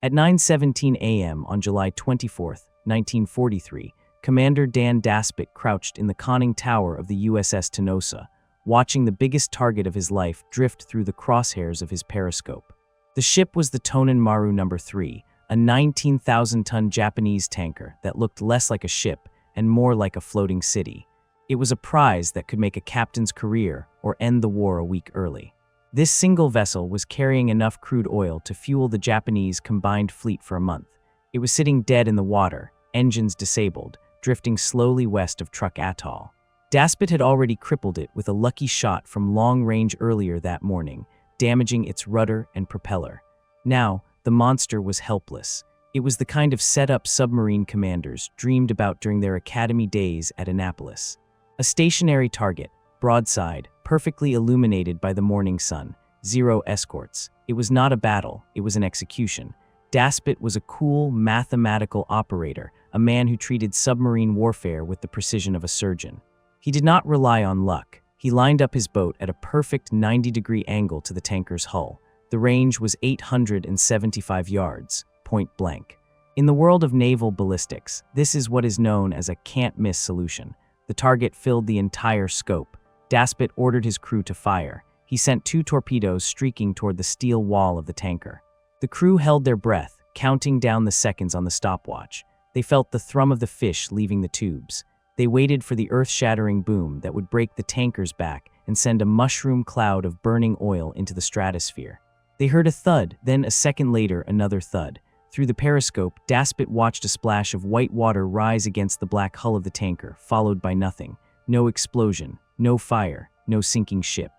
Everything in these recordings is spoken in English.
At 9:17 a.m. on July 24, 1943, Commander Dan Daspit crouched in the conning tower of the USS Tenosa, watching the biggest target of his life drift through the crosshairs of his periscope. The ship was the Tonin Maru No. 3, a 19,000-ton Japanese tanker that looked less like a ship and more like a floating city. It was a prize that could make a captain's career or end the war a week early. This single vessel was carrying enough crude oil to fuel the Japanese combined fleet for a month. It was sitting dead in the water, engines disabled, drifting slowly west of Truk Atoll. Daspit had already crippled it with a lucky shot from long range earlier that morning, damaging its rudder and propeller. Now, the monster was helpless. It was the kind of set-up submarine commanders dreamed about during their academy days at Annapolis. A stationary target, broadside, perfectly illuminated by the morning sun, zero escorts. It was not a battle, it was an execution. Daspit was a cool, mathematical operator, a man who treated submarine warfare with the precision of a surgeon. He did not rely on luck. He lined up his boat at a perfect 90-degree angle to the tanker's hull. The range was 875 yards, point blank. In the world of naval ballistics, this is what is known as a can't-miss solution. The target filled the entire scope. Daspit ordered his crew to fire. He sent 2 torpedoes streaking toward the steel wall of the tanker. The crew held their breath, counting down the seconds on the stopwatch. They felt the thrum of the fish leaving the tubes. They waited for the earth-shattering boom that would break the tanker's back and send a mushroom cloud of burning oil into the stratosphere. They heard a thud, then a second later another thud. Through the periscope, Daspit watched a splash of white water rise against the black hull of the tanker, followed by nothing. No explosion, no fire, no sinking ship.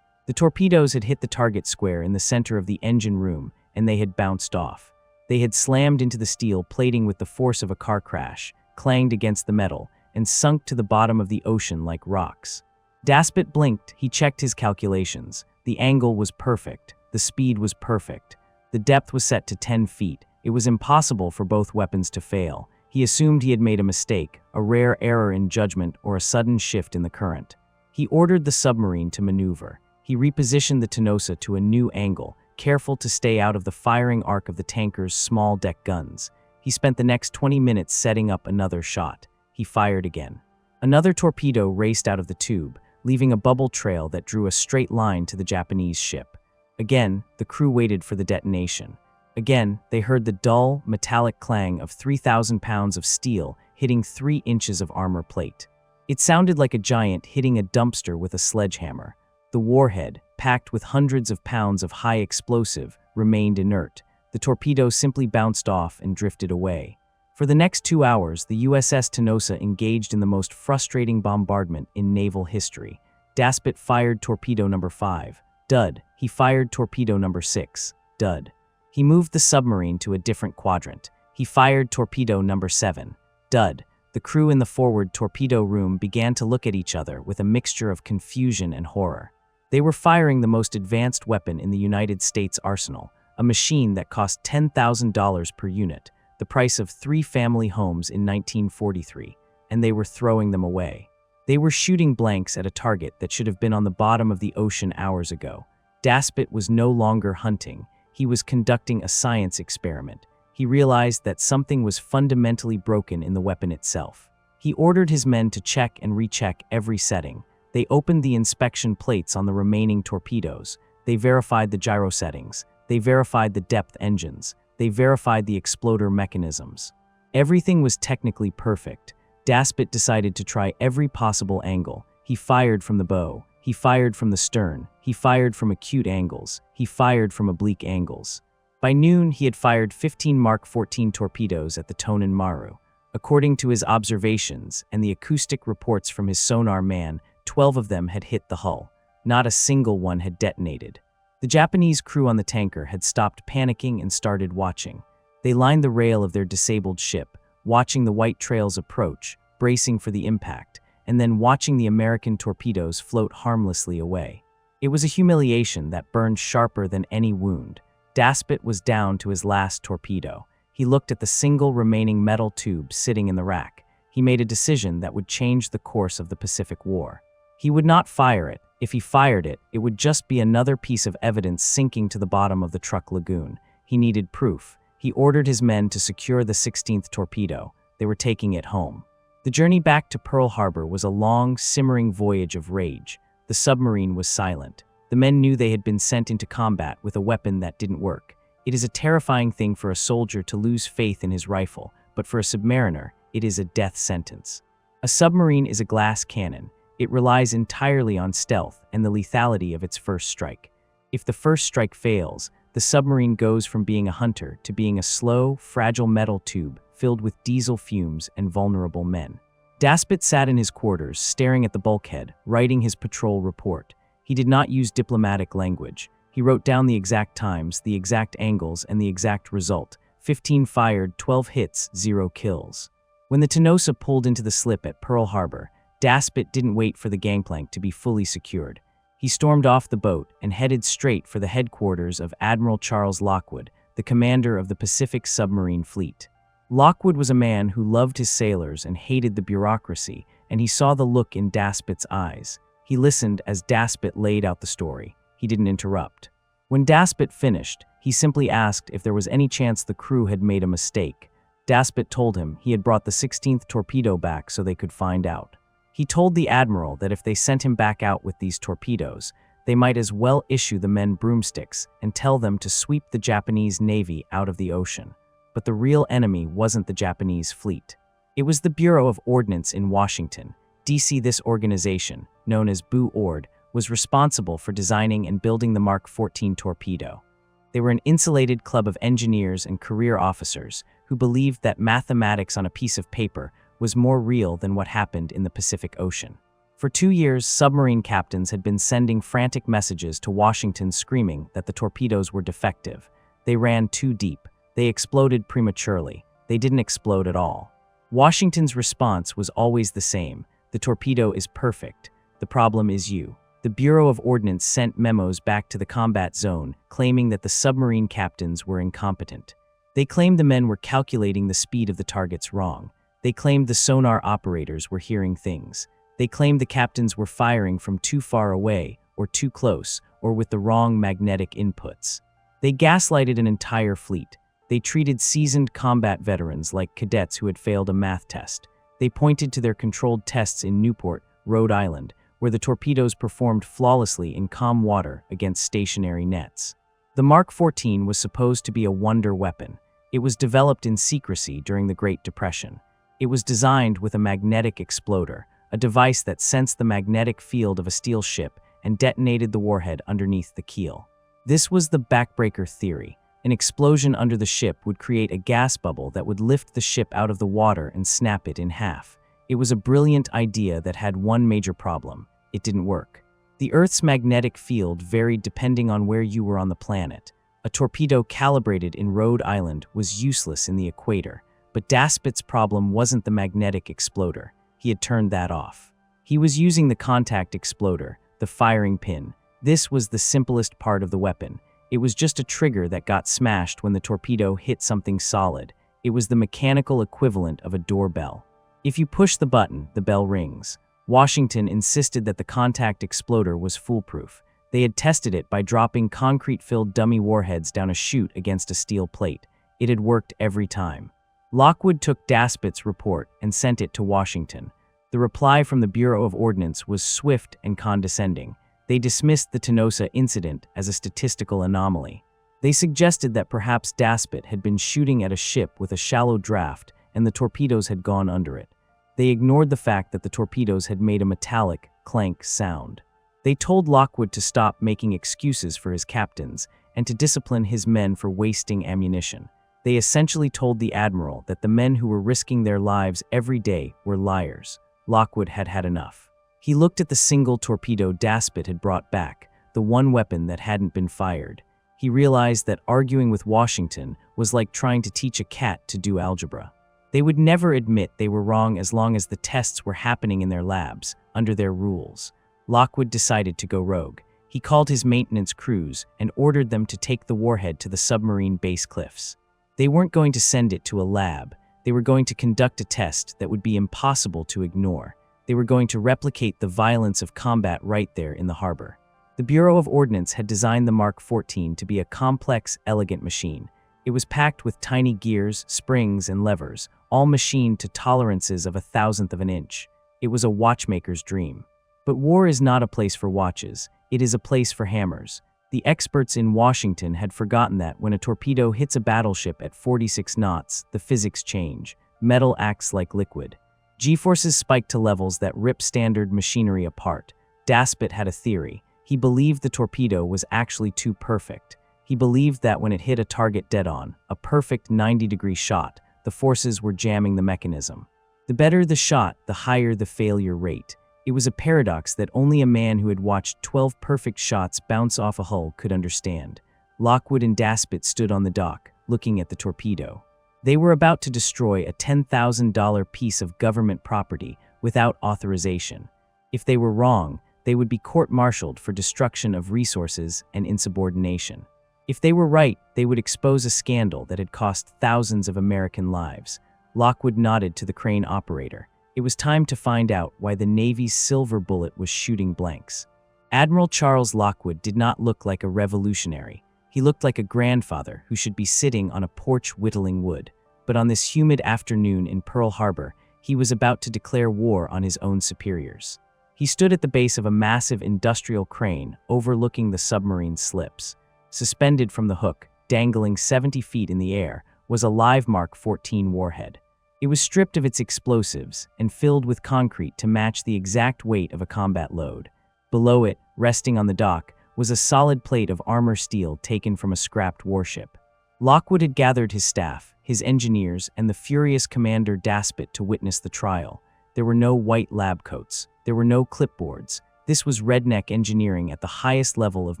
The torpedoes had hit the target square in the center of the engine room, and they had bounced off. They had slammed into the steel plating with the force of a car crash, clanged against the metal, and sunk to the bottom of the ocean like rocks. Daspit blinked. He checked his calculations. The angle was perfect. The speed was perfect. The depth was set to 10 feet. It was impossible for both weapons to fail. He assumed he had made a mistake, a rare error in judgment, or a sudden shift in the current. He ordered the submarine to maneuver. He repositioned the Tenosa to a new angle, careful to stay out of the firing arc of the tanker's small deck guns. He spent the next 20 minutes setting up another shot. He fired again. Another torpedo raced out of the tube, leaving a bubble trail that drew a straight line to the Japanese ship. Again, the crew waited for the detonation. Again, they heard the dull, metallic clang of 3,000 pounds of steel hitting 3 inches of armor plate. It sounded like a giant hitting a dumpster with a sledgehammer. The warhead, packed with hundreds of pounds of high explosive, remained inert. The torpedo simply bounced off and drifted away. For the next 2 hours, the USS Tenosa engaged in the most frustrating bombardment in naval history. Daspit fired torpedo number 5. Dud. He fired torpedo number 6. Dud. He moved the submarine to a different quadrant. He fired torpedo number 7. Dud. The crew in the forward torpedo room began to look at each other with a mixture of confusion and horror. They were firing the most advanced weapon in the United States arsenal, a machine that cost $10,000 per unit, the price of 3 family homes in 1943, and they were throwing them away. They were shooting blanks at a target that should have been on the bottom of the ocean hours ago. Daspit was no longer hunting. He was conducting a science experiment. He realized that something was fundamentally broken in the weapon itself. He ordered his men to check and recheck every setting. They opened the inspection plates on the remaining torpedoes. They verified the gyro settings. They verified the depth engines. They verified the exploder mechanisms. Everything was technically perfect. Daspit decided to try every possible angle. He fired from the bow. He fired from the stern. He fired from acute angles. He fired from oblique angles. By noon, he had fired 15 Mark 14 torpedoes at the Tonin Maru. According to his observations and the acoustic reports from his sonar man, 12 of them had hit the hull. Not a single one had detonated. The Japanese crew on the tanker had stopped panicking and started watching. They lined the rail of their disabled ship, watching the white trails approach, bracing for the impact, and then watching the American torpedoes float harmlessly away. It was a humiliation that burned sharper than any wound. Daspit was down to his last torpedo. He looked at the single remaining metal tube sitting in the rack. He made a decision that would change the course of the Pacific War. He would not fire it. If he fired it, it would just be another piece of evidence sinking to the bottom of the Truk Lagoon. He needed proof. He ordered his men to secure the 16th torpedo. They were taking it home. The journey back to Pearl Harbor was a long, simmering voyage of rage. The submarine was silent. The men knew they had been sent into combat with a weapon that didn't work. It is a terrifying thing for a soldier to lose faith in his rifle, but for a submariner, it is a death sentence. A submarine is a glass cannon. It relies entirely on stealth and the lethality of its first strike. If the first strike fails, the submarine goes from being a hunter to being a slow, fragile metal tube filled with diesel fumes and vulnerable men. Daspit sat in his quarters, staring at the bulkhead, writing his patrol report. He did not use diplomatic language. He wrote down the exact times, the exact angles, and the exact result. 15 fired, 12 hits, 0 kills. When the Tenosa pulled into the slip at Pearl Harbor, Daspit didn't wait for the gangplank to be fully secured. He stormed off the boat and headed straight for the headquarters of Admiral Charles Lockwood, the commander of the Pacific Submarine Fleet. Lockwood was a man who loved his sailors and hated the bureaucracy, and he saw the look in Daspit's eyes. He listened as Daspit laid out the story. He didn't interrupt. When Daspit finished, he simply asked if there was any chance the crew had made a mistake. Daspit told him he had brought the 16th torpedo back so they could find out. He told the admiral that if they sent him back out with these torpedoes, they might as well issue the men broomsticks and tell them to sweep the Japanese Navy out of the ocean. But the real enemy wasn't the Japanese fleet. It was the Bureau of Ordnance in Washington, D.C. This organization, known as BU-ORD, was responsible for designing and building the Mark 14 torpedo. They were an insulated club of engineers and career officers who believed that mathematics on a piece of paper was more real than what happened in the Pacific Ocean. For 2 years, submarine captains had been sending frantic messages to Washington screaming that the torpedoes were defective. They ran too deep. They exploded prematurely. They didn't explode at all. Washington's response was always the same. The torpedo is perfect. The problem is you. The Bureau of Ordnance sent memos back to the combat zone claiming that the submarine captains were incompetent. They claimed the men were calculating the speed of the targets wrong. They claimed the sonar operators were hearing things. They claimed the captains were firing from too far away, or too close, or with the wrong magnetic inputs. They gaslighted an entire fleet. They treated seasoned combat veterans like cadets who had failed a math test. They pointed to their controlled tests in Newport, Rhode Island, where the torpedoes performed flawlessly in calm water against stationary nets. The Mark 14 was supposed to be a wonder weapon. It was developed in secrecy during the Great Depression. It was designed with a magnetic exploder, a device that sensed the magnetic field of a steel ship and detonated the warhead underneath the keel. This was the backbreaker theory. An explosion under the ship would create a gas bubble that would lift the ship out of the water and snap it in half. It was a brilliant idea that had one major problem. It didn't work. The Earth's magnetic field varied depending on where you were on the planet. A torpedo calibrated in Rhode Island was useless in the equator, but Daspit's problem wasn't the magnetic exploder. He had turned that off. He was using the contact exploder, the firing pin. This was the simplest part of the weapon. It was just a trigger that got smashed when the torpedo hit something solid. It was the mechanical equivalent of a doorbell. If you push the button, the bell rings. Washington insisted that the contact exploder was foolproof. They had tested it by dropping concrete-filled dummy warheads down a chute against a steel plate. It had worked every time. Lockwood took Daspit's report and sent it to Washington. The reply from the Bureau of Ordnance was swift and condescending. They dismissed the Tenosa incident as a statistical anomaly. They suggested that perhaps Daspit had been shooting at a ship with a shallow draft and the torpedoes had gone under it. They ignored the fact that the torpedoes had made a metallic, clank sound. They told Lockwood to stop making excuses for his captains and to discipline his men for wasting ammunition. They essentially told the admiral that the men who were risking their lives every day were liars. Lockwood had had enough. He looked at the single torpedo Daspit had brought back, the one weapon that hadn't been fired. He realized that arguing with Washington was like trying to teach a cat to do algebra. They would never admit they were wrong as long as the tests were happening in their labs, under their rules. Lockwood decided to go rogue. He called his maintenance crews and ordered them to take the warhead to the submarine base cliffs. They weren't going to send it to a lab. They were going to conduct a test that would be impossible to ignore. They were going to replicate the violence of combat right there in the harbor. The Bureau of Ordnance had designed the Mark 14 to be a complex, elegant machine. It was packed with tiny gears, springs, and levers, all machined to tolerances of 1/1000th of an inch. It was a watchmaker's dream. But war is not a place for watches. It is a place for hammers. The experts in Washington had forgotten that when a torpedo hits a battleship at 46 knots, the physics change. Metal acts like liquid. G-forces spike to levels that rip standard machinery apart. Daspit had a theory. He believed the torpedo was actually too perfect. He believed that when it hit a target dead-on, a perfect 90-degree shot, the forces were jamming the mechanism. The better the shot, the higher the failure rate. It was a paradox that only a man who had watched 12 perfect shots bounce off a hull could understand. Lockwood and Daspit stood on the dock, looking at the torpedo. They were about to destroy a $10,000 piece of government property without authorization. If they were wrong, they would be court-martialed for destruction of resources and insubordination. If they were right, they would expose a scandal that had cost thousands of American lives. Lockwood nodded to the crane operator. It was time to find out why the Navy's silver bullet was shooting blanks. Admiral Charles Lockwood did not look like a revolutionary. He looked like a grandfather who should be sitting on a porch whittling wood. But on this humid afternoon in Pearl Harbor, he was about to declare war on his own superiors. He stood at the base of a massive industrial crane overlooking the submarine slips. Suspended from the hook, dangling 70 feet in the air, was a live Mark 14 warhead. It was stripped of its explosives and filled with concrete to match the exact weight of a combat load. Below it, resting on the dock, was a solid plate of armor steel taken from a scrapped warship. Lockwood had gathered his staff, his engineers, and the furious Commander Daspit to witness the trial. There were no white lab coats. There were no clipboards. This was redneck engineering at the highest level of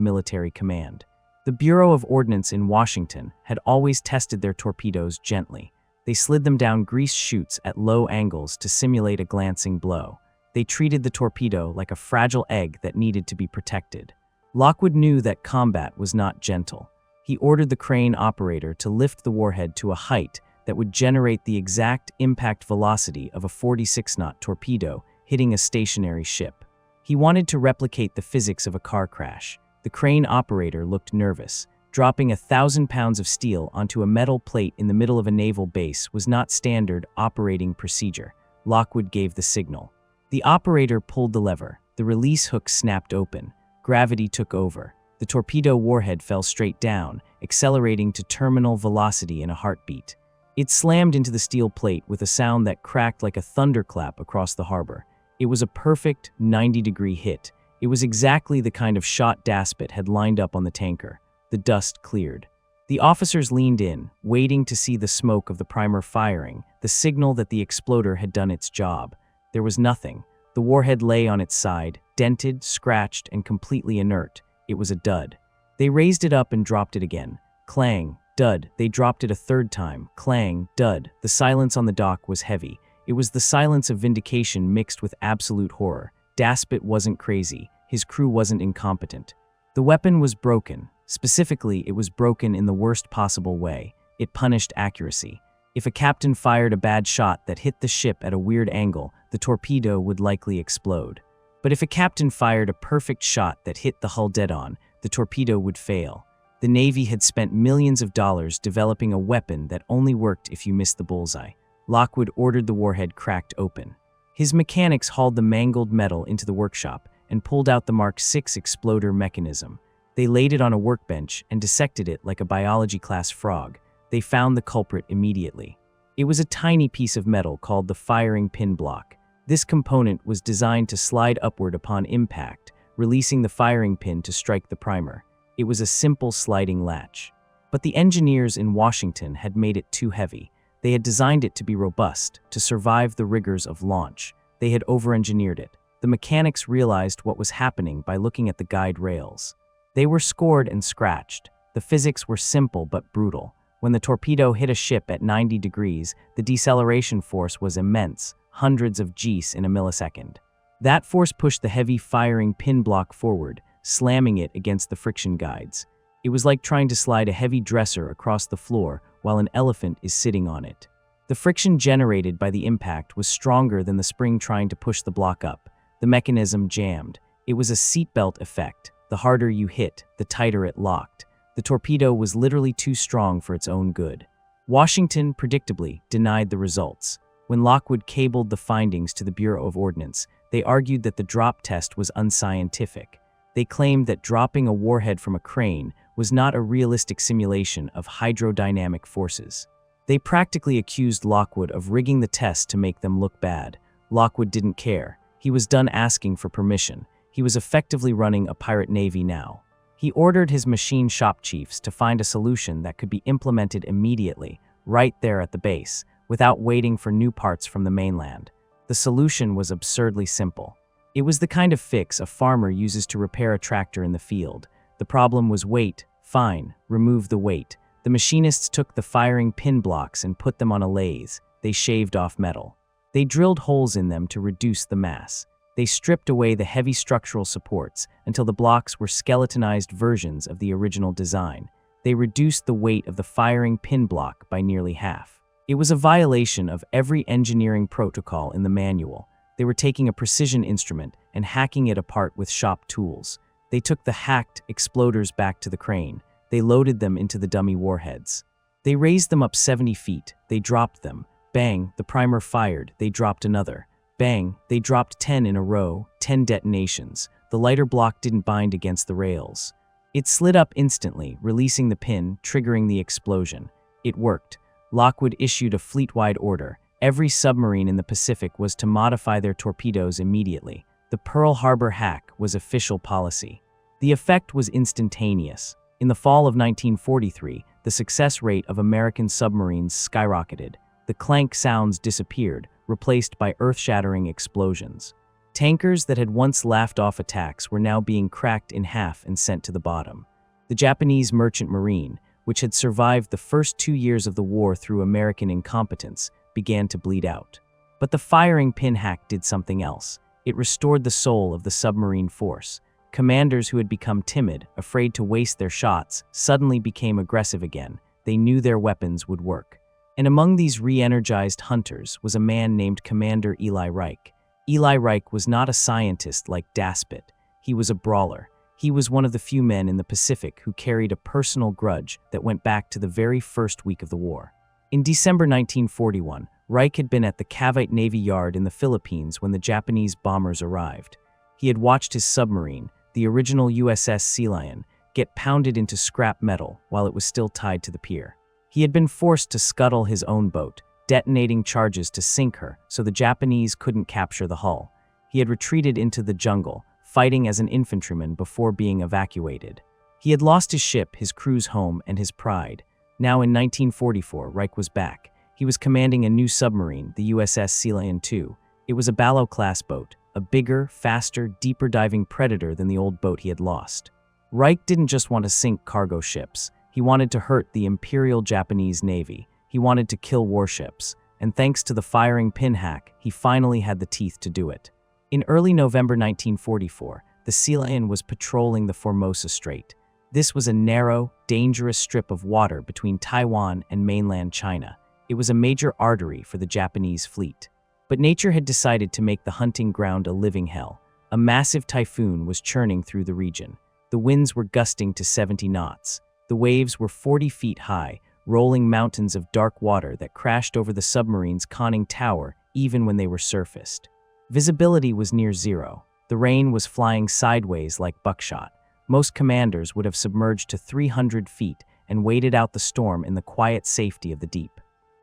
military command. The Bureau of Ordnance in Washington had always tested their torpedoes gently. They slid them down greased chutes at low angles to simulate a glancing blow. They treated the torpedo like a fragile egg that needed to be protected. Lockwood knew that combat was not gentle. He ordered the crane operator to lift the warhead to a height that would generate the exact impact velocity of a 46-knot torpedo hitting a stationary ship. He wanted to replicate the physics of a car crash. The crane operator looked nervous. Dropping 1,000 pounds of steel onto a metal plate in the middle of a naval base was not standard operating procedure. Lockwood gave the signal. The operator pulled the lever. The release hook snapped open. Gravity took over. The torpedo warhead fell straight down, accelerating to terminal velocity in a heartbeat. It slammed into the steel plate with a sound that cracked like a thunderclap across the harbor. It was a perfect 90-degree hit. It was exactly the kind of shot Daspit had lined up on the tanker. The dust cleared. The officers leaned in, waiting to see the smoke of the primer firing, the signal that the exploder had done its job. There was nothing. The warhead lay on its side, dented, scratched, and completely inert. It was a dud. They raised it up and dropped it again. Clang, dud. They dropped it a third time. Clang, dud. The silence on the dock was heavy. It was the silence of vindication mixed with absolute horror. Daspit wasn't crazy. His crew wasn't incompetent. The weapon was broken. Specifically, it was broken in the worst possible way. It punished accuracy. If a captain fired a bad shot that hit the ship at a weird angle, the torpedo would likely explode. But if a captain fired a perfect shot that hit the hull dead-on, the torpedo would fail. The Navy had spent millions of dollars developing a weapon that only worked if you missed the bullseye. Lockwood ordered the warhead cracked open. His mechanics hauled the mangled metal into the workshop and pulled out the Mark 6 exploder mechanism. They laid it on a workbench and dissected it like a biology class frog. They found the culprit immediately. It was a tiny piece of metal called the firing pin block. This component was designed to slide upward upon impact, releasing the firing pin to strike the primer. It was a simple sliding latch. But the engineers in Washington had made it too heavy. They had designed it to be robust, to survive the rigors of launch. They had over-engineered it. The mechanics realized what was happening by looking at the guide rails. They were scored and scratched. The physics were simple but brutal. When the torpedo hit a ship at 90 degrees, the deceleration force was immense, hundreds of Gs in a millisecond. That force pushed the heavy firing pin block forward, slamming it against the friction guides. It was like trying to slide a heavy dresser across the floor while an elephant is sitting on it. The friction generated by the impact was stronger than the spring trying to push the block up. The mechanism jammed. It was a seatbelt effect. The harder you hit, the tighter it locked. The torpedo was literally too strong for its own good. Washington, predictably, denied the results. When Lockwood cabled the findings to the Bureau of Ordnance, they argued that the drop test was unscientific. They claimed that dropping a warhead from a crane was not a realistic simulation of hydrodynamic forces. They practically accused Lockwood of rigging the test to make them look bad. Lockwood didn't care. He was done asking for permission. He was effectively running a pirate navy now. He ordered his machine shop chiefs to find a solution that could be implemented immediately, right there at the base, without waiting for new parts from the mainland. The solution was absurdly simple. It was the kind of fix a farmer uses to repair a tractor in the field. The problem was weight. Fine, remove the weight. The machinists took the firing pin blocks and put them on a lathe. They shaved off metal. They drilled holes in them to reduce the mass. They stripped away the heavy structural supports until the blocks were skeletonized versions of the original design. They reduced the weight of the firing pin block by nearly half. It was a violation of every engineering protocol in the manual. They were taking a precision instrument and hacking it apart with shop tools. They took the hacked exploders back to the crane. They loaded them into the dummy warheads. They raised them up 70 feet. They dropped them. Bang, the primer fired. They dropped another. Bang, they dropped 10 in a row, 10 detonations. The lighter block didn't bind against the rails. It slid up instantly, releasing the pin, triggering the explosion. It worked. Lockwood issued a fleet-wide order. Every submarine in the Pacific was to modify their torpedoes immediately. The Pearl Harbor hack was official policy. The effect was instantaneous. In the fall of 1943, the success rate of American submarines skyrocketed. The clank sounds disappeared, replaced by earth-shattering explosions. Tankers that had once laughed off attacks were now being cracked in half and sent to the bottom. The Japanese merchant marine, which had survived the first 2 years of the war through American incompetence, began to bleed out. But the firing pin hack did something else. It restored the soul of the submarine force. Commanders who had become timid, afraid to waste their shots, suddenly became aggressive again. They knew their weapons would work. And among these re-energized hunters was a man named Commander Eli Reich. Eli Reich was not a scientist like Daspit. He was a brawler. He was one of the few men in the Pacific who carried a personal grudge that went back to the very first week of the war. In December 1941, Reich had been at the Cavite Navy Yard in the Philippines when the Japanese bombers arrived. He had watched his submarine, the original USS Sealion, get pounded into scrap metal while it was still tied to the pier. He had been forced to scuttle his own boat, detonating charges to sink her so the Japanese couldn't capture the hull. He had retreated into the jungle, fighting as an infantryman before being evacuated. He had lost his ship, his crew's home, and his pride. Now in 1944, Reich was back. He was commanding a new submarine, the USS Sealion II. It was a Ballo-class boat, a bigger, faster, deeper-diving predator than the old boat he had lost. Reich didn't just want to sink cargo ships. He wanted to hurt the Imperial Japanese Navy. He wanted to kill warships. And thanks to the firing pin hack, he finally had the teeth to do it. In early November 1944, the Sealion was patrolling the Formosa Strait. This was a narrow, dangerous strip of water between Taiwan and mainland China. It was a major artery for the Japanese fleet. But nature had decided to make the hunting ground a living hell. A massive typhoon was churning through the region. The winds were gusting to 70 knots. The waves were 40 feet high, rolling mountains of dark water that crashed over the submarine's conning tower even when they were surfaced. Visibility was near zero. The rain was flying sideways like buckshot. Most commanders would have submerged to 300 feet and waited out the storm in the quiet safety of the deep.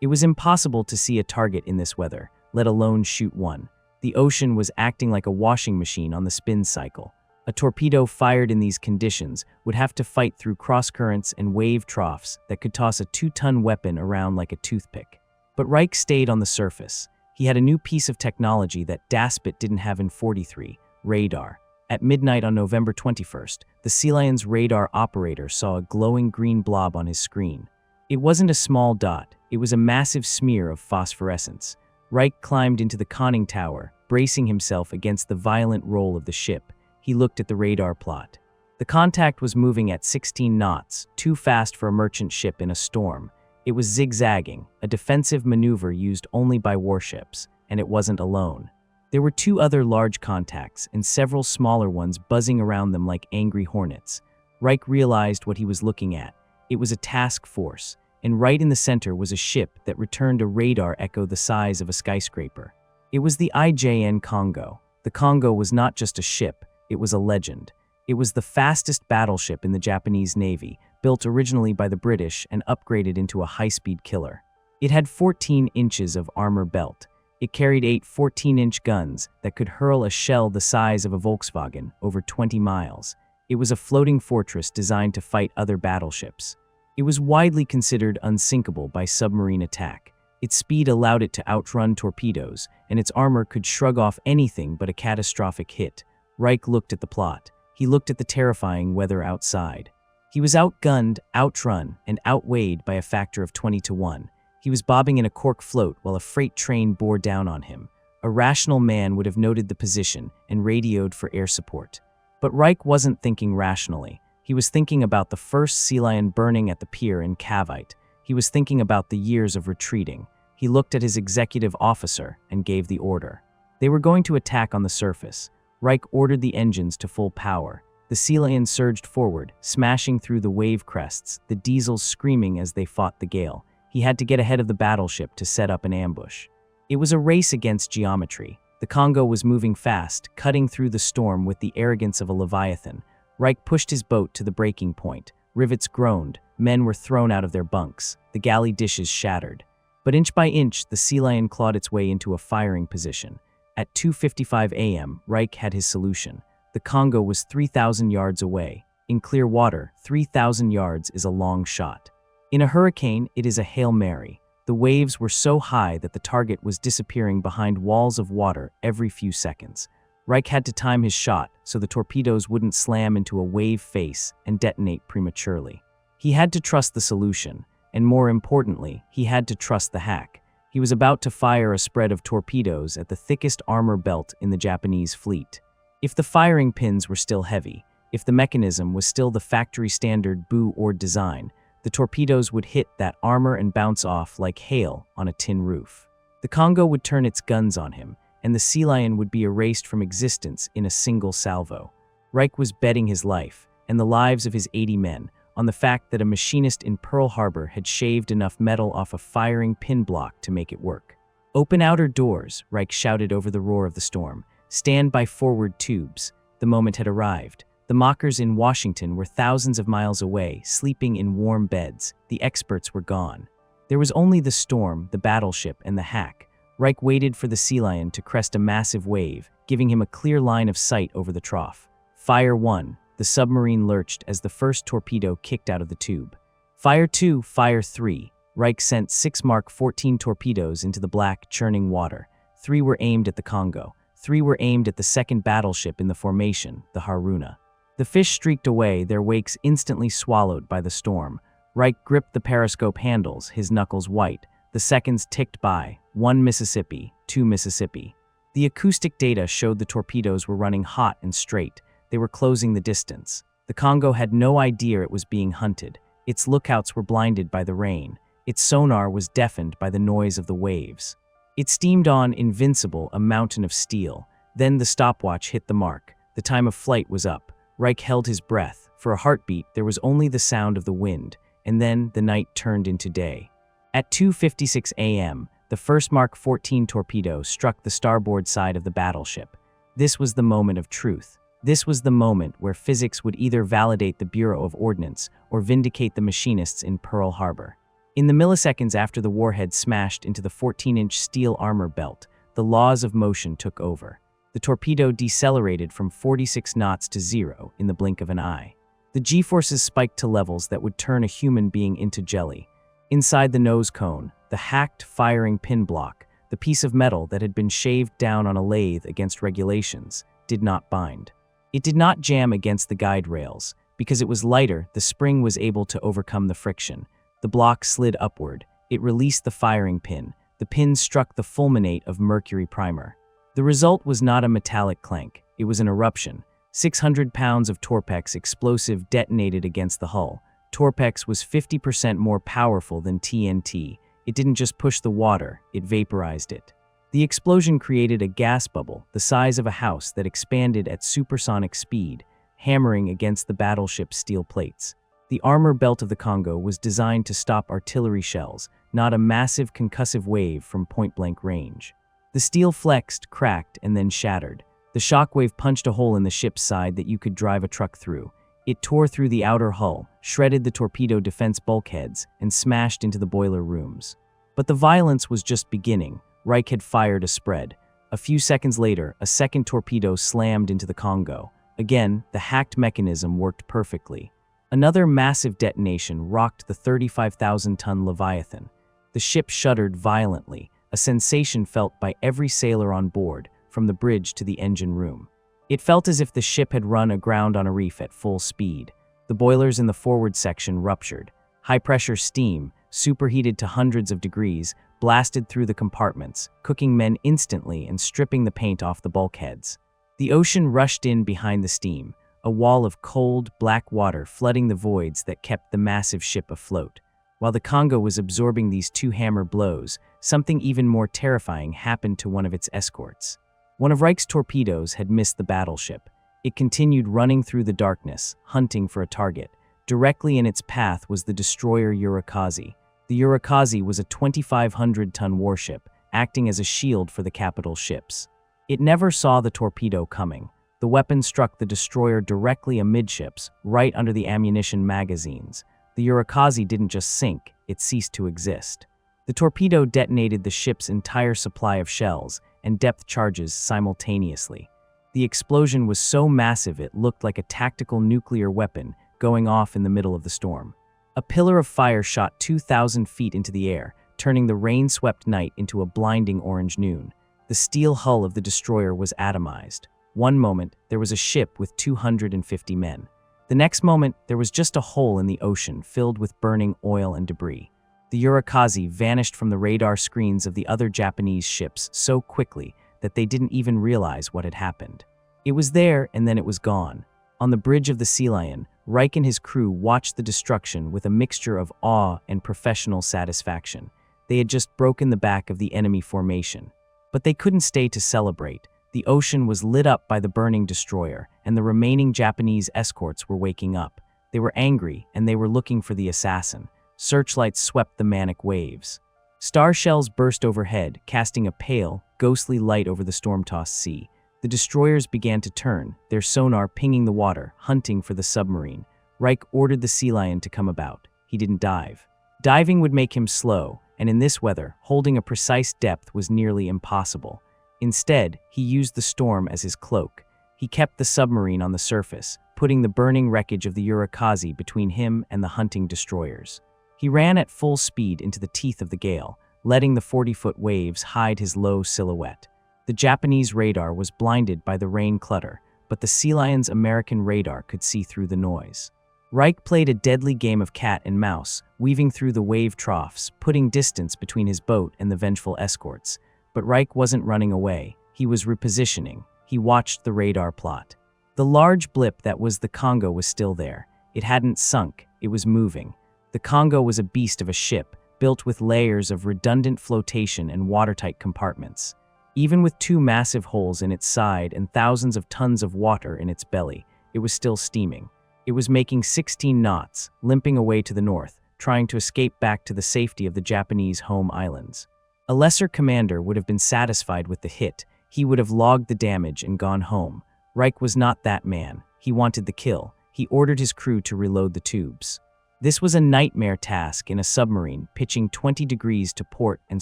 It was impossible to see a target in this weather, let alone shoot one. The ocean was acting like a washing machine on the spin cycle. A torpedo fired in these conditions would have to fight through crosscurrents and wave troughs that could toss a 2-ton weapon around like a toothpick. But Reich stayed on the surface. He had a new piece of technology that Daspit didn't have in 43, radar. At midnight on November 21st, the Sealion's radar operator saw a glowing green blob on his screen. It wasn't a small dot, it was a massive smear of phosphorescence. Reich climbed into the conning tower, bracing himself against the violent roll of the ship. He looked at the radar plot. The contact was moving at 16 knots, too fast for a merchant ship in a storm. It was zigzagging, a defensive maneuver used only by warships, and it wasn't alone. There were 2 other large contacts and several smaller ones buzzing around them like angry hornets. Reich realized what he was looking at. It was a task force, and right in the center was a ship that returned a radar echo the size of a skyscraper. It was the IJN Congo. The Congo was not just a ship, it was a legend. It was the fastest battleship in the Japanese Navy, built originally by the British and upgraded into a high-speed killer. It had 14 inches of armor belt. It carried 8 14-inch guns that could hurl a shell the size of a Volkswagen over 20 miles. It was a floating fortress designed to fight other battleships. It was widely considered unsinkable by submarine attack. Its speed allowed it to outrun torpedoes, and its armor could shrug off anything but a catastrophic hit. Reich looked at the plot. He looked at the terrifying weather outside. He was outgunned, outrun, and outweighed by a factor of 20 to 1. He was bobbing in a cork float while a freight train bore down on him. A rational man would have noted the position and radioed for air support. But Reich wasn't thinking rationally. He was thinking about the first Sealion burning at the pier in Cavite. He was thinking about the years of retreating. He looked at his executive officer and gave the order. They were going to attack on the surface. Reich ordered the engines to full power. The Sealion surged forward, smashing through the wave crests, the diesels screaming as they fought the gale. He had to get ahead of the battleship to set up an ambush. It was a race against geometry. The Congo was moving fast, cutting through the storm with the arrogance of a leviathan. Reich pushed his boat to the breaking point. Rivets groaned. Men were thrown out of their bunks. The galley dishes shattered. But inch by inch, the Sealion clawed its way into a firing position. At 2:55 a.m., Reich had his solution. The Congo was 3,000 yards away. In clear water, 3,000 yards is a long shot. In a hurricane, it is a Hail Mary. The waves were so high that the target was disappearing behind walls of water every few seconds. Reich had to time his shot so the torpedoes wouldn't slam into a wave face and detonate prematurely. He had to trust the solution, and more importantly, he had to trust the hack. He was about to fire a spread of torpedoes at the thickest armor belt in the Japanese fleet. If the firing pins were still heavy, if the mechanism was still the factory standard Bureau of Ordnance design, the torpedoes would hit that armor and bounce off like hail on a tin roof. The Congo would turn its guns on him, and the Sealion would be erased from existence in a single salvo. Reich was betting his life, and the lives of his 80 men, on the fact that a machinist in Pearl Harbor had shaved enough metal off a firing pin block to make it work. "Open outer doors," Reich shouted over the roar of the storm. "Stand by forward tubes." The moment had arrived. The mockers in Washington were thousands of miles away, sleeping in warm beds. The experts were gone. There was only the storm, the battleship, and the hack. Reich waited for the Sealion to crest a massive wave, giving him a clear line of sight over the trough. Fire 1. The submarine lurched as the first torpedo kicked out of the tube. Fire 2, Fire 3. Reich sent 6 Mark 14 torpedoes into the black, churning water. 3 were aimed at the Congo. 3 were aimed at the second battleship in the formation, the Haruna. The fish streaked away, their wakes instantly swallowed by the storm. Reich gripped the periscope handles, his knuckles white. The seconds ticked by. 1 Mississippi, 2 Mississippi. The acoustic data showed the torpedoes were running hot and straight. They were closing the distance. The Congo had no idea it was being hunted. Its lookouts were blinded by the rain. Its sonar was deafened by the noise of the waves. It steamed on, invincible, a mountain of steel. Then the stopwatch hit the mark. The time of flight was up. Reich held his breath. For a heartbeat, there was only the sound of the wind, and then the night turned into day. At 2:56 a.m., the first Mark 14 torpedo struck the starboard side of the battleship. This was the moment of truth. This was the moment where physics would either validate the Bureau of Ordnance or vindicate the machinists in Pearl Harbor. In the milliseconds after the warhead smashed into the 14-inch steel armor belt, the laws of motion took over. The torpedo decelerated from 46 knots to 0 in the blink of an eye. The G-forces spiked to levels that would turn a human being into jelly. Inside the nose cone, the hacked firing pin block, the piece of metal that had been shaved down on a lathe against regulations, did not bind. It did not jam against the guide rails. Because it was lighter, the spring was able to overcome the friction. The block slid upward. It released the firing pin. The pin struck the fulminate of mercury primer. The result was not a metallic clank. It was an eruption. 600 pounds of Torpex explosive detonated against the hull. Torpex was 50% more powerful than TNT. It didn't just push the water, it vaporized it. The explosion created a gas bubble the size of a house that expanded at supersonic speed. hammering against the battleship's steel plates. The armor belt of the Congo was designed to stop artillery shells, not a massive concussive wave from point-blank range. The steel flexed, cracked, and then shattered. The shockwave punched a hole in the ship's side that you could drive a truck through. It tore through the outer hull, shredded the torpedo defense bulkheads, and smashed into the boiler rooms. But the violence was just beginning. Reich had fired a spread. A few seconds later, a second torpedo slammed into the Congo. Again, the hacked mechanism worked perfectly. Another massive detonation rocked the 35,000-ton Leviathan. The ship shuddered violently, a sensation felt by every sailor on board, from the bridge to the engine room. It felt as if the ship had run aground on a reef at full speed. The boilers in the forward section ruptured. High-pressure steam, superheated to hundreds of degrees, blasted through the compartments, cooking men instantly and stripping the paint off the bulkheads. The ocean rushed in behind the steam, a wall of cold, black water flooding the voids that kept the massive ship afloat. While the Congo was absorbing these two hammer blows, something even more terrifying happened to one of its escorts. One of Reich's torpedoes had missed the battleship. It continued running through the darkness, hunting for a target. Directly in its path was the destroyer Urukazi. The Urukazi was a 2,500-ton warship, acting as a shield for the capital ships. It never saw the torpedo coming. The weapon struck the destroyer directly amidships, right under the ammunition magazines. The Urukazi didn't just sink, it ceased to exist. The torpedo detonated the ship's entire supply of shells and depth charges simultaneously. The explosion was so massive it looked like a tactical nuclear weapon going off in the middle of the storm. A pillar of fire shot 2,000 feet into the air, turning the rain-swept night into a blinding orange noon. The steel hull of the destroyer was atomized. One moment, there was a ship with 250 men. The next moment, there was just a hole in the ocean filled with burning oil and debris. The Urukazi vanished from the radar screens of the other Japanese ships so quickly that they didn't even realize what had happened. It was there, and then it was gone. On the bridge of the Sealion, Reich and his crew watched the destruction with a mixture of awe and professional satisfaction. They had just broken the back of the enemy formation. But they couldn't stay to celebrate. The ocean was lit up by the burning destroyer, and the remaining Japanese escorts were waking up. They were angry, and they were looking for the assassin. Searchlights swept the manic waves. Star shells burst overhead, casting a pale, ghostly light over the storm-tossed sea. The destroyers began to turn, their sonar pinging the water, hunting for the submarine. Reich ordered the Sealion to come about. He didn't dive. Diving would make him slow, and in this weather, holding a precise depth was nearly impossible. Instead, he used the storm as his cloak. He kept the submarine on the surface, putting the burning wreckage of the Urukazi between him and the hunting destroyers. He ran at full speed into the teeth of the gale, letting the 40-foot waves hide his low silhouette. The Japanese radar was blinded by the rain clutter, but the Sealion's American radar could see through the noise. Reich played a deadly game of cat and mouse, weaving through the wave troughs, putting distance between his boat and the vengeful escorts. But Reich wasn't running away. He was repositioning. He watched the radar plot. The large blip that was the Congo was still there. It hadn't sunk. It was moving. The Congo was a beast of a ship, built with layers of redundant flotation and watertight compartments. Even with two massive holes in its side and thousands of tons of water in its belly, it was still steaming. It was making 16 knots, limping away to the north, trying to escape back to the safety of the Japanese home islands. A lesser commander would have been satisfied with the hit. He would have logged the damage and gone home. Reich was not that man. He wanted the kill. He ordered his crew to reload the tubes. This was a nightmare task in a submarine pitching 20 degrees to port and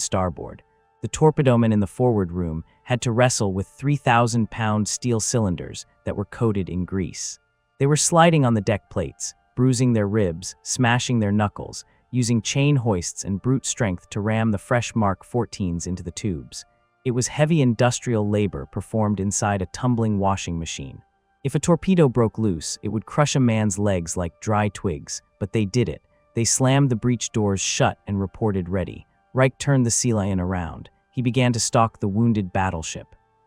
starboard. The torpedomen in the forward room had to wrestle with 3,000-pound steel cylinders that were coated in grease. They were sliding on the deck plates, bruising their ribs, smashing their knuckles, using chain hoists and brute strength to ram the fresh Mark 14s into the tubes. It was heavy industrial labor performed inside a tumbling washing machine. If a torpedo broke loose, it would crush a man's legs like dry twigs, but they did it. They slammed the breech doors shut and reported ready. Reich turned the Sealion around. He began to stalk the wounded battleship.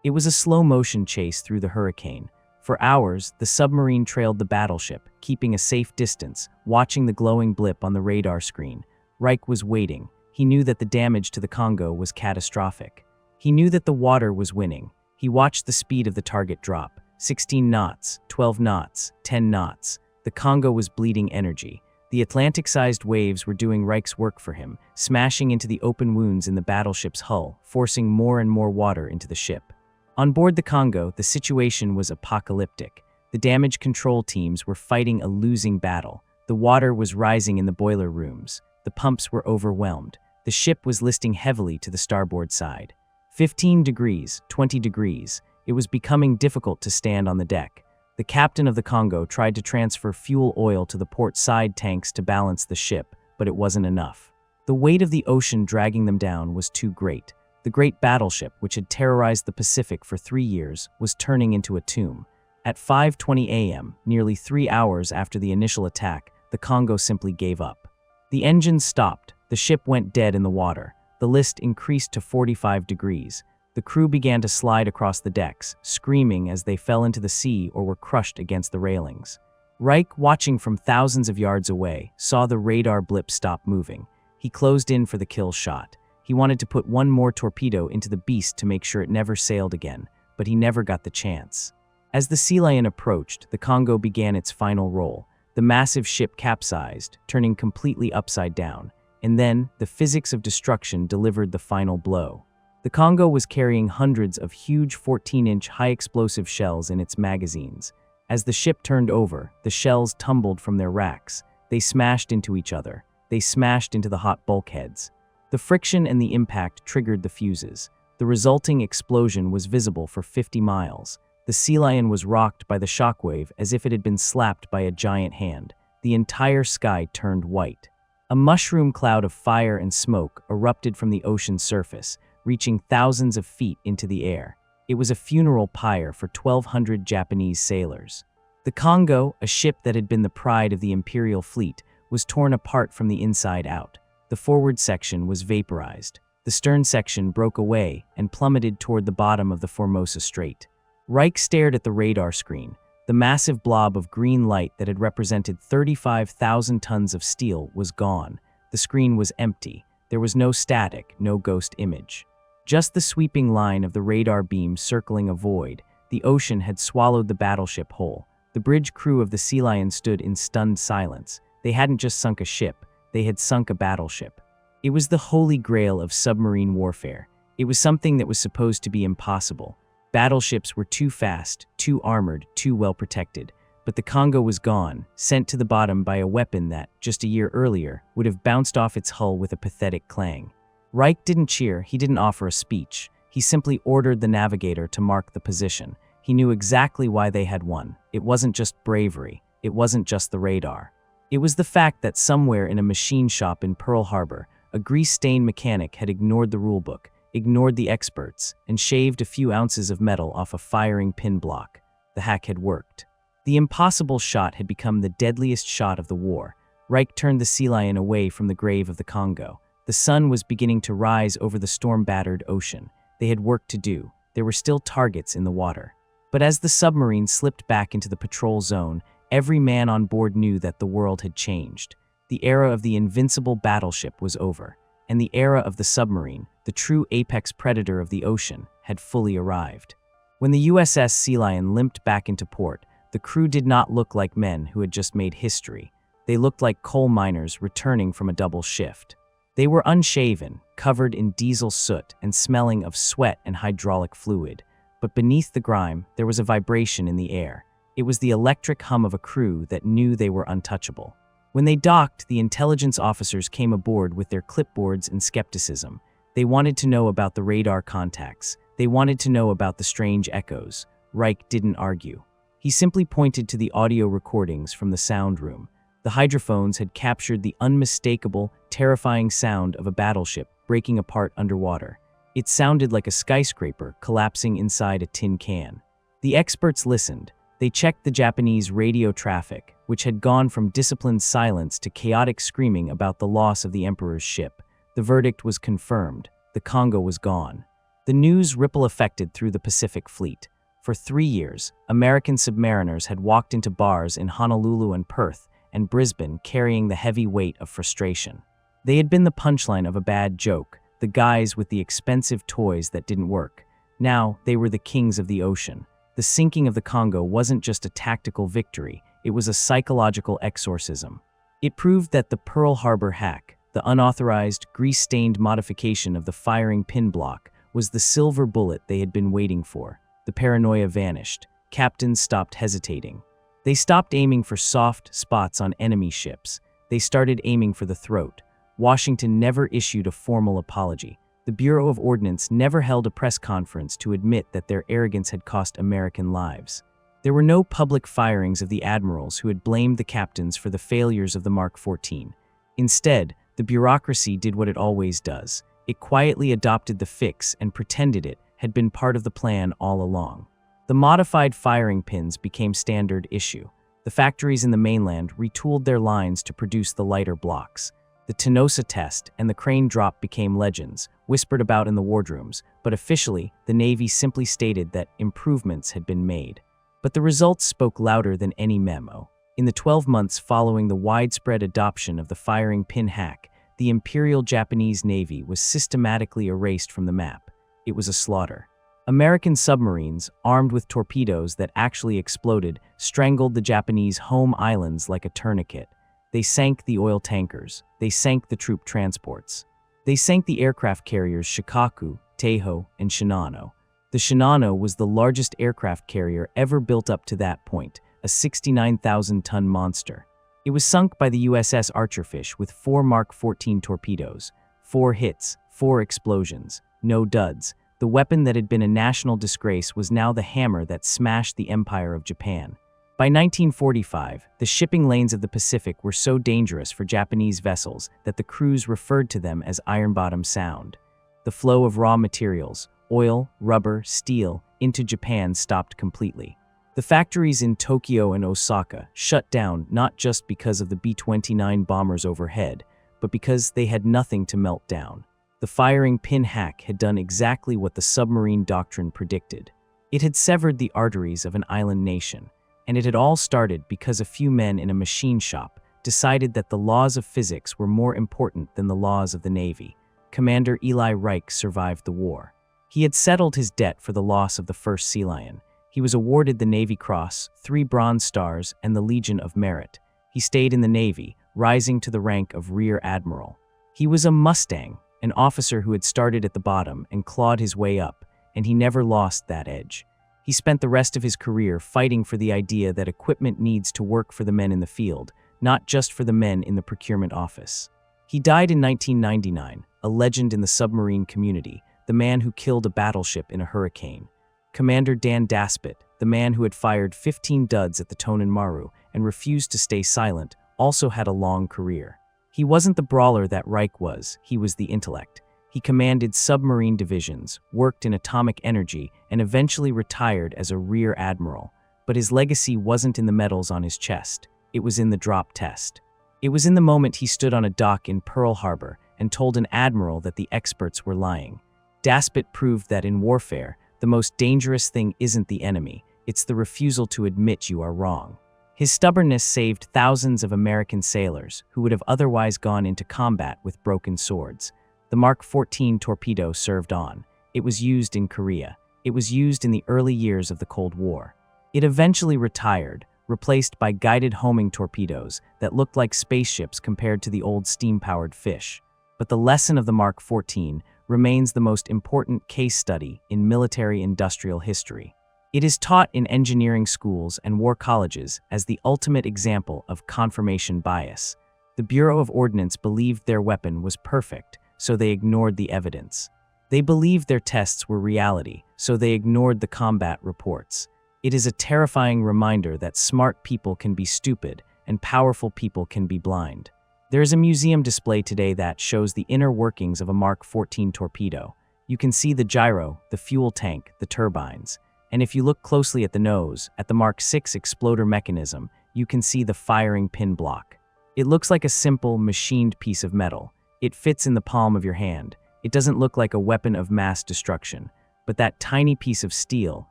It was a slow-motion chase through the hurricane. For hours, the submarine trailed the battleship, keeping a safe distance, watching the glowing blip on the radar screen. Reich was waiting. He knew that the damage to the Congo was catastrophic. He knew that the water was winning. He watched the speed of the target drop. 16 knots, 12 knots, 10 knots. The Congo was bleeding energy. The Atlantic-sized waves were doing Reich's work for him, smashing into the open wounds in the battleship's hull, forcing more and more water into the ship. On board the Congo, the situation was apocalyptic. The damage control teams were fighting a losing battle. The water was rising in the boiler rooms. The pumps were overwhelmed. The ship was listing heavily to the starboard side. 15 degrees, 20 degrees. It was becoming difficult to stand on the deck. The captain of the Congo tried to transfer fuel oil to the port side tanks to balance the ship, but it wasn't enough. The weight of the ocean dragging them down was too great. The great battleship, which had terrorized the Pacific for 3 years, was turning into a tomb. At 5:20 a.m., nearly 3 hours after the initial attack, the Congo simply gave up. The engines stopped. The ship went dead in the water. The list increased to 45 degrees. The crew began to slide across the decks, screaming as they fell into the sea or were crushed against the railings. Reich, watching from thousands of yards away, saw the radar blip stop moving. He closed in for the kill shot. He wanted to put one more torpedo into the beast to make sure it never sailed again, but he never got the chance. As the Sealion approached, the Congo began its final roll. The massive ship capsized, turning completely upside down. And then, the physics of destruction delivered the final blow. The Congo was carrying hundreds of huge 14-inch high-explosive shells in its magazines. As the ship turned over, the shells tumbled from their racks. They smashed into each other. They smashed into the hot bulkheads. The friction and the impact triggered the fuses. The resulting explosion was visible for 50 miles. The Sealion was rocked by the shockwave as if it had been slapped by a giant hand. The entire sky turned white. A mushroom cloud of fire and smoke erupted from the ocean's surface, reaching thousands of feet into the air. It was a funeral pyre for 1,200 Japanese sailors. The Congo, a ship that had been the pride of the Imperial fleet, was torn apart from the inside out. The forward section was vaporized. The stern section broke away and plummeted toward the bottom of the Formosa Strait. Reich stared at the radar screen. The massive blob of green light that had represented 35,000 tons of steel was gone. The screen was empty. There was no static, no ghost image. Just the sweeping line of the radar beam circling a void. The ocean had swallowed the battleship whole. The bridge crew of the Sealion stood in stunned silence. They hadn't just sunk a ship, they had sunk a battleship. It was the holy grail of submarine warfare. It was something that was supposed to be impossible. Battleships were too fast, too armored, too well protected. But the Congo was gone, sent to the bottom by a weapon that, just a year earlier, would have bounced off its hull with a pathetic clang. Reich didn't cheer, he didn't offer a speech. He simply ordered the navigator to mark the position. He knew exactly why they had won. It wasn't just bravery. It wasn't just the radar. It was the fact that somewhere in a machine shop in Pearl Harbor, a grease-stained mechanic had ignored the rulebook, ignored the experts, and shaved a few ounces of metal off a firing pin block. The hack had worked. The impossible shot had become the deadliest shot of the war. Reich turned the Sealion away from the grave of the Congo. The sun was beginning to rise over the storm-battered ocean. They had work to do. There were still targets in the water. But as the submarine slipped back into the patrol zone, every man on board knew that the world had changed. The era of the invincible battleship was over, and the era of the submarine, the true apex predator of the ocean, had fully arrived. When the USS Sealion limped back into port, the crew did not look like men who had just made history. They looked like coal miners returning from a double shift. They were unshaven, covered in diesel soot and smelling of sweat and hydraulic fluid. But beneath the grime, there was a vibration in the air. It was the electric hum of a crew that knew they were untouchable. When they docked, the intelligence officers came aboard with their clipboards and skepticism. They wanted to know about the radar contacts. They wanted to know about the strange echoes. Reich didn't argue. He simply pointed to the audio recordings from the sound room. The hydrophones had captured the unmistakable, terrifying sound of a battleship breaking apart underwater. It sounded like a skyscraper collapsing inside a tin can. The experts listened. They checked the Japanese radio traffic, which had gone from disciplined silence to chaotic screaming about the loss of the Emperor's ship. The verdict was confirmed. The Congo was gone. The news ripple-affected through the Pacific Fleet. For 3 years, American submariners had walked into bars in Honolulu and Perth and Brisbane carrying the heavy weight of frustration. They had been the punchline of a bad joke, the guys with the expensive toys that didn't work. Now, they were the kings of the ocean. the sinking of the Congo wasn't just a tactical victory, it was a psychological exorcism. It proved that the Pearl Harbor hack, the unauthorized, grease-stained modification of the firing pin block, was the silver bullet they had been waiting for. The paranoia vanished. Captains stopped hesitating. They stopped aiming for soft spots on enemy ships. They started aiming for the throat. Washington never issued a formal apology. The Bureau of Ordnance never held a press conference to admit that their arrogance had cost American lives. There were no public firings of the admirals who had blamed the captains for the failures of the Mark 14. Instead, the bureaucracy did what it always does. It quietly adopted the fix and pretended it had been part of the plan all along. The modified firing pins became standard issue. The factories in the mainland retooled their lines to produce the lighter blocks. The Tenosa test and the crane drop became legends, whispered about in the wardrooms, but officially, the Navy simply stated that improvements had been made. But the results spoke louder than any memo. In the 12 months following the widespread adoption of the firing pin hack, the Imperial Japanese Navy was systematically erased from the map. It was a slaughter. American submarines, armed with torpedoes that actually exploded, strangled the Japanese home islands like a tourniquet. They sank the oil tankers. They sank the troop transports. They sank the aircraft carriers Shikaku, Teiho, and Shinano. The Shinano was the largest aircraft carrier ever built up to that point, a 69,000-ton monster. It was sunk by the USS Archerfish with 4 Mark 14 torpedoes. 4 hits, 4 explosions, no duds. The weapon that had been a national disgrace was now the hammer that smashed the Empire of Japan. By 1945, the shipping lanes of the Pacific were so dangerous for Japanese vessels that the crews referred to them as Iron Bottom Sound. The flow of raw materials, oil, rubber, steel, into Japan stopped completely. The factories in Tokyo and Osaka shut down not just because of the B-29 bombers overhead, but because they had nothing to melt down. The firing pin hack had done exactly what the submarine doctrine predicted. It had severed the arteries of an island nation. And it had all started because a few men in a machine shop decided that the laws of physics were more important than the laws of the Navy. Commander Eli Reich survived the war. He had settled his debt for the loss of the first Sealion. He was awarded the Navy Cross, 3 Bronze Stars, and the Legion of Merit. He stayed in the Navy, rising to the rank of Rear Admiral. He was a Mustang, an officer who had started at the bottom and clawed his way up, and he never lost that edge. He spent the rest of his career fighting for the idea that equipment needs to work for the men in the field, not just for the men in the procurement office. He died in 1999, a legend in the submarine community, the man who killed a battleship in a hurricane. Commander Dan Daspit, the man who had fired 15 duds at the Tonin Maru and refused to stay silent, also had a long career. He wasn't the brawler that Reich was, he was the intellect. He commanded submarine divisions, worked in atomic energy, and eventually retired as a rear admiral. But his legacy wasn't in the medals on his chest. It was in the drop test. It was in the moment he stood on a dock in Pearl Harbor and told an admiral that the experts were lying. Daspit proved that in warfare, the most dangerous thing isn't the enemy, it's the refusal to admit you are wrong. His stubbornness saved thousands of American sailors who would have otherwise gone into combat with broken swords. The Mark 14 torpedo served on. It was used in Korea. It was used in the early years of the Cold War. It eventually retired, replaced by guided homing torpedoes that looked like spaceships compared to the old steam-powered fish. But the lesson of the Mark 14 remains the most important case study in military-industrial history. It is taught in engineering schools and war colleges as the ultimate example of confirmation bias. The Bureau of Ordnance believed their weapon was perfect, so they ignored the evidence. They believed their tests were reality, so they ignored the combat reports. It is a terrifying reminder that smart people can be stupid and powerful people can be blind. There is a museum display today that shows the inner workings of a Mark 14 torpedo. You can see the gyro, the fuel tank, the turbines. And if you look closely at the nose, at the Mark 6 exploder mechanism, you can see the firing pin block. It looks like a simple, machined piece of metal. It fits in the palm of your hand. It doesn't look like a weapon of mass destruction. But that tiny piece of steel,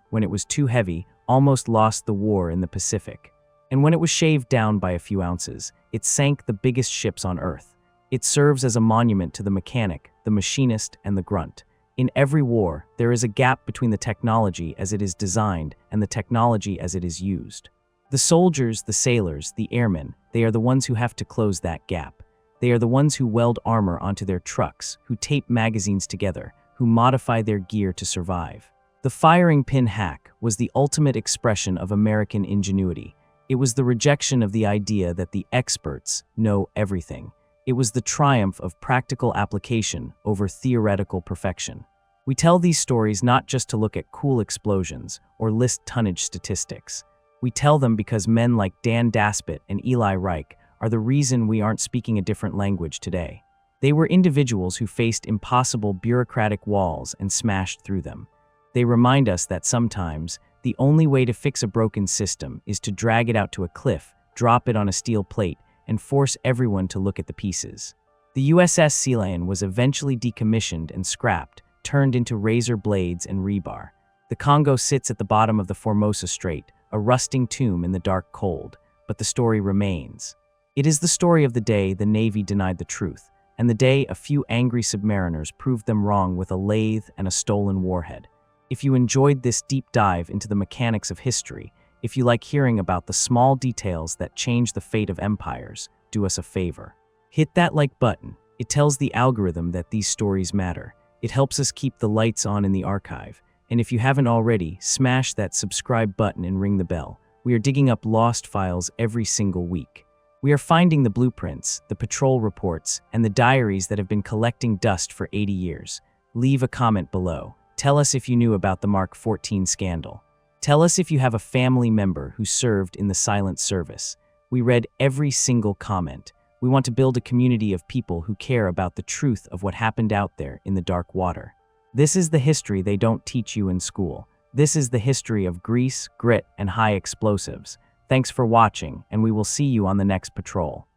when it was too heavy, almost lost the war in the Pacific. And when it was shaved down by a few ounces, it sank the biggest ships on Earth. It serves as a monument to the mechanic, the machinist, and the grunt. In every war, there is a gap between the technology as it is designed and the technology as it is used. The soldiers, the sailors, the airmen, they are the ones who have to close that gap. They are the ones who weld armor onto their trucks, who tape magazines together, who modify their gear to survive. The firing pin hack was the ultimate expression of American ingenuity. It was the rejection of the idea that the experts know everything. It was the triumph of practical application over theoretical perfection. We tell these stories not just to look at cool explosions or list tonnage statistics. We tell them because men like Dan Daspit and Eli Reich are the reason we aren't speaking a different language today. They were individuals who faced impossible bureaucratic walls and smashed through them. They remind us that sometimes the only way to fix a broken system is to drag it out to a cliff, drop it on a steel plate, and force everyone to look at the pieces. The USS Sealion was eventually decommissioned and scrapped, turned into razor blades and rebar. The Congo sits at the bottom of the Formosa Strait, a rusting tomb in the dark cold, but the story remains. It is the story of the day the Navy denied the truth, and the day a few angry submariners proved them wrong with a lathe and a stolen warhead. If you enjoyed this deep dive into the mechanics of history, if you like hearing about the small details that change the fate of empires, do us a favor. Hit that like button. It tells the algorithm that these stories matter. It helps us keep the lights on in the archive. And if you haven't already, smash that subscribe button and ring the bell. We are digging up lost files every single week. We are finding the blueprints, the patrol reports, and the diaries that have been collecting dust for 80 years. Leave a comment below. Tell us if you knew about the Mark 14 scandal. Tell us if you have a family member who served in the silent service. We read every single comment. We want to build a community of people who care about the truth of what happened out there in the dark water. This is the history they don't teach you in school. This is the history of grease, grit, and high explosives. Thanks for watching, and we will see you on the next patrol.